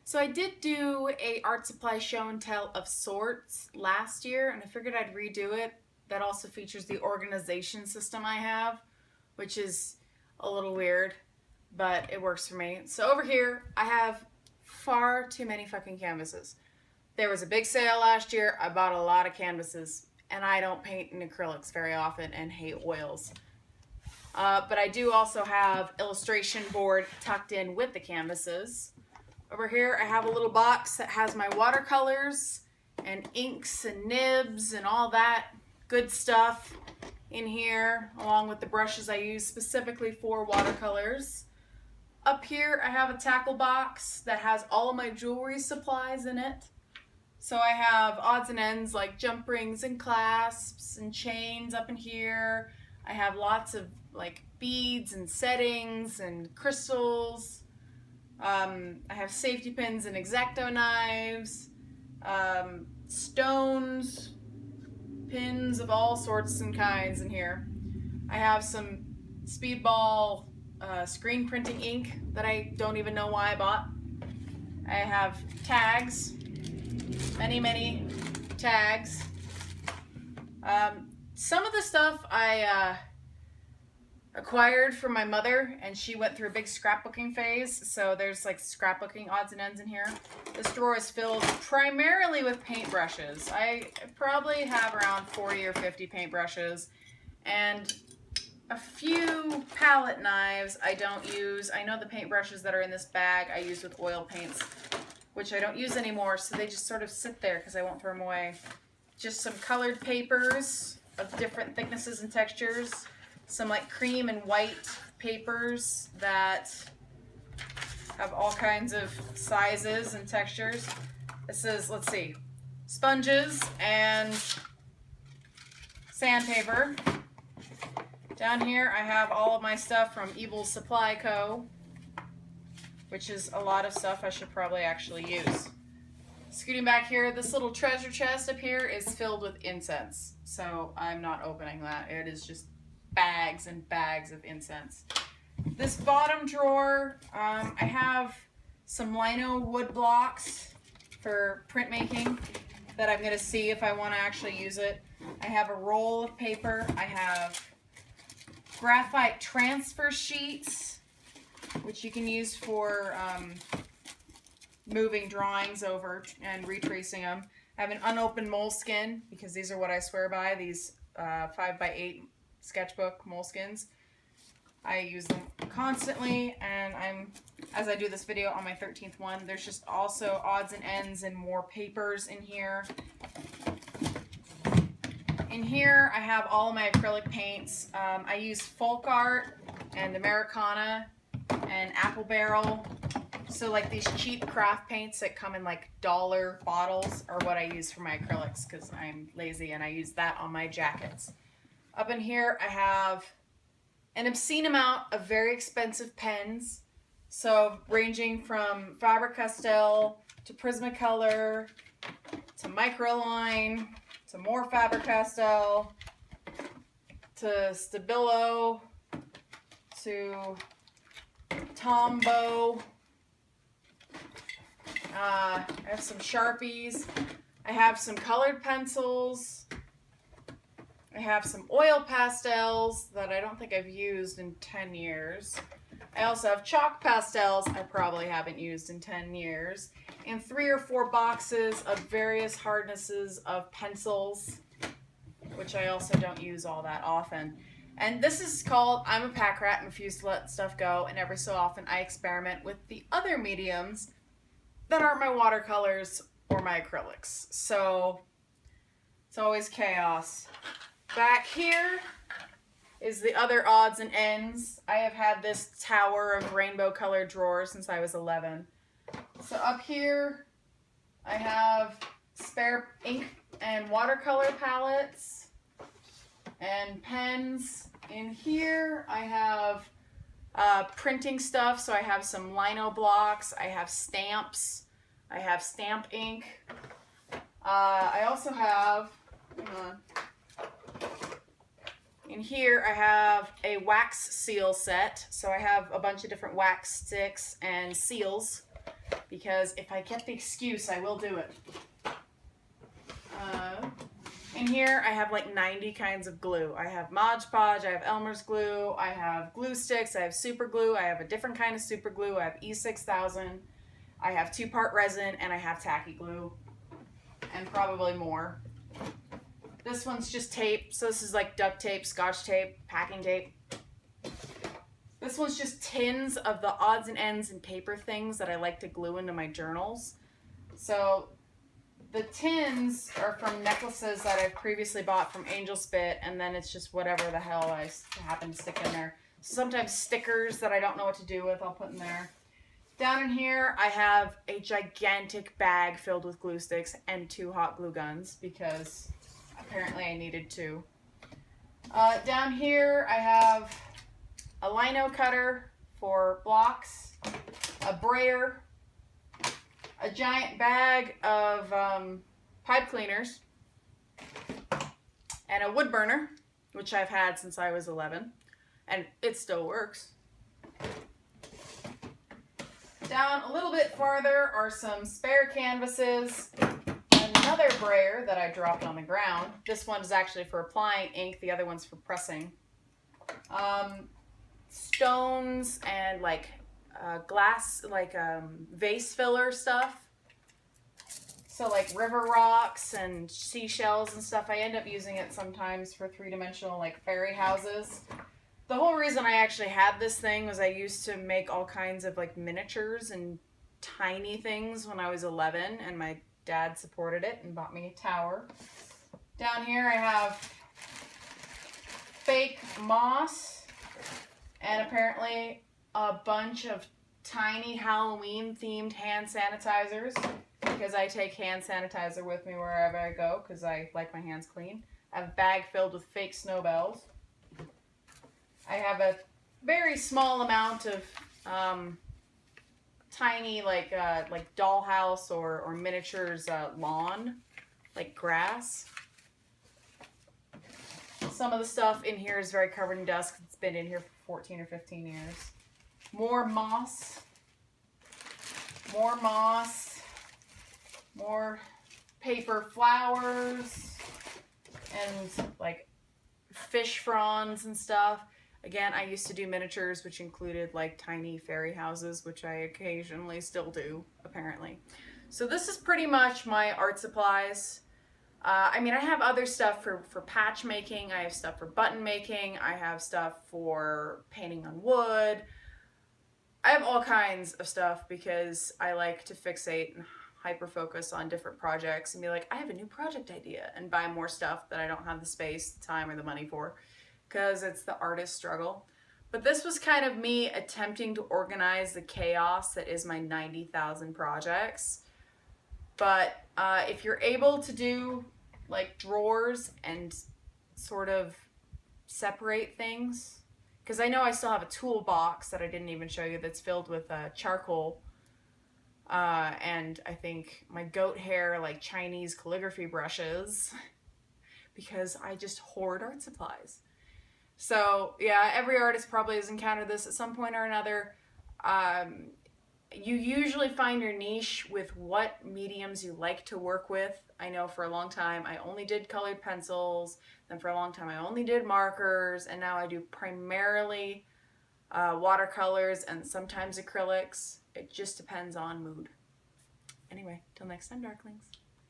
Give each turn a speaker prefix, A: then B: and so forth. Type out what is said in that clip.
A: So I did do a art supply show and tell of sorts last year, and I figured I'd redo it. That also features the organization system I have, which is a little weird, but it works for me. So over here, I have far too many fucking canvases. There was a big sale last year. I bought a lot of canvases, and I don't paint in acrylics very often and hate oils. But I do also have illustration board tucked in with the canvases. Over here I have a little box that has my watercolors and inks and nibs and all that good stuff in here, along with the brushes I use specifically for watercolors. Up here I have a tackle box that has all of my jewelry supplies in it. So I have odds and ends like jump rings and clasps and chains up in here. I have lots of like beads and settings and crystals. I have safety pins and X-Acto knives, stones, pins of all sorts and kinds in here. I have some Speedball screen printing ink that I don't even know why I bought. I have tags, many tags. Some of the stuff I acquired from my mother, and she went through a big scrapbooking phase, so there's like scrapbooking odds and ends in here. This drawer is filled primarily with paintbrushes. I probably have around 40 or 50 paintbrushes and a few palette knives I don't use. I know the paintbrushes that are in this bag I use with oil paints, which I don't use anymore, so they just sort of sit there because I won't throw them away. Just some colored papers of different thicknesses and textures. Some like cream and white papers that have all kinds of sizes and textures. This is, let's see, sponges and sandpaper. Down here I have all of my stuff from Evil Supply Co., which is a lot of stuff I should probably actually use. Scooting back here, this little treasure chest up here is filled with incense, so I'm not opening that. It is just bags and bags of incense. This bottom drawer, I have some lino wood blocks for printmaking that I'm going to see if I want to actually use it. I have a roll of paper. I have graphite transfer sheets, which you can use for moving drawings over and retracing them. I have an unopened moleskin because these are what I swear by, these 5x8 sketchbook moleskins. I use them constantly, and as I do this video on my 13th one, there's just also odds and ends and more papers in here. In here I have all of my acrylic paints. I use Folk Art and Americana and Apple Barrel. So like these cheap craft paints that come in like dollar bottles are what I use for my acrylics because I'm lazy and I use that on my jackets. Up in here I have an obscene amount of very expensive pens. So ranging from Faber-Castell to Prismacolor to Microline to more Faber-Castell to Stabilo to Tombow. I have some Sharpies. I have some colored pencils. I have some oil pastels that I don't think I've used in 10 years. I also have chalk pastels I probably haven't used in 10 years. And 3 or 4 boxes of various hardnesses of pencils, which I also don't use all that often. And this is called I'm a pack rat and refuse to let stuff go, and every so often I experiment with the other mediums that aren't my watercolors or my acrylics. So it's always chaos. Back here is the other odds and ends. I have had this tower of rainbow colored drawers since I was 11. So up here I have spare ink and watercolor palettes and pens. In here I have printing stuff, so I have some lino blocks, I have stamps, I have stamp ink. I also have, hang on. In here I have a wax seal set, so I have a bunch of different wax sticks and seals because if I get the excuse, I will do it. In here, I have like 90 kinds of glue. I have Mod Podge, I have Elmer's glue, I have glue sticks, I have super glue, I have a different kind of super glue, I have E6000, I have 2-part resin, and I have tacky glue, and probably more. This one's just tape, so this is like duct tape, scotch tape, packing tape. This one's just tins of the odds and ends and paper things that I like to glue into my journals. So the tins are from necklaces that I've previously bought from Angel Spit, and then it's just whatever the hell I happen to stick in there. Sometimes stickers that I don't know what to do with, I'll put in there. Down in here, I have a gigantic bag filled with glue sticks and 2 hot glue guns because apparently I needed to. Down here, I have a lino cutter for blocks, a brayer, a giant bag of pipe cleaners, and a wood burner, which I've had since I was 11, and it still works. Down a little bit farther are some spare canvases, another brayer that I dropped on the ground. This one is actually for applying ink, the other one's for pressing. Stones and like glass, like vase filler stuff. So like river rocks and seashells and stuff. I end up using it sometimes for 3-dimensional like fairy houses. The whole reason I actually had this thing was I used to make all kinds of like miniatures and tiny things when I was 11, and my dad supported it and bought me a tower. Down here I have fake moss and apparently a bunch of tiny Halloween themed hand sanitizers, because I take hand sanitizer with me wherever I go because I like my hands clean. I have a bag filled with fake snowbells. I have a very small amount of tiny like dollhouse or miniatures lawn, like grass. Some of the stuff in here is very covered in dust. It's been in here for 14 or 15 years. More moss. More moss. More paper flowers. And like fish fronds and stuff. Again, I used to do miniatures, which included like tiny fairy houses, which I occasionally still do, apparently. So this is pretty much my art supplies. I mean, I have other stuff for patch making. I have stuff for button making. I have stuff for painting on wood. I have all kinds of stuff because I like to fixate and hyper-focus on different projects and be like, I have a new project idea, and buy more stuff that I don't have the space, the time, or the money for, because it's the artist struggle. But this was kind of me attempting to organize the chaos that is my 90,000 projects. But if you're able to do like drawers and sort of separate things, because I know I still have a toolbox that I didn't even show you that's filled with charcoal and I think my goat hair like Chinese calligraphy brushes because I just hoard art supplies. So yeah, every artist probably has encountered this at some point or another. You usually find your niche with what mediums you like to work with. I know for a long time I only did colored pencils, then for a long time I only did markers, and now I do primarily watercolors and sometimes acrylics. It just depends on mood. Anyway, till next time, Darklings.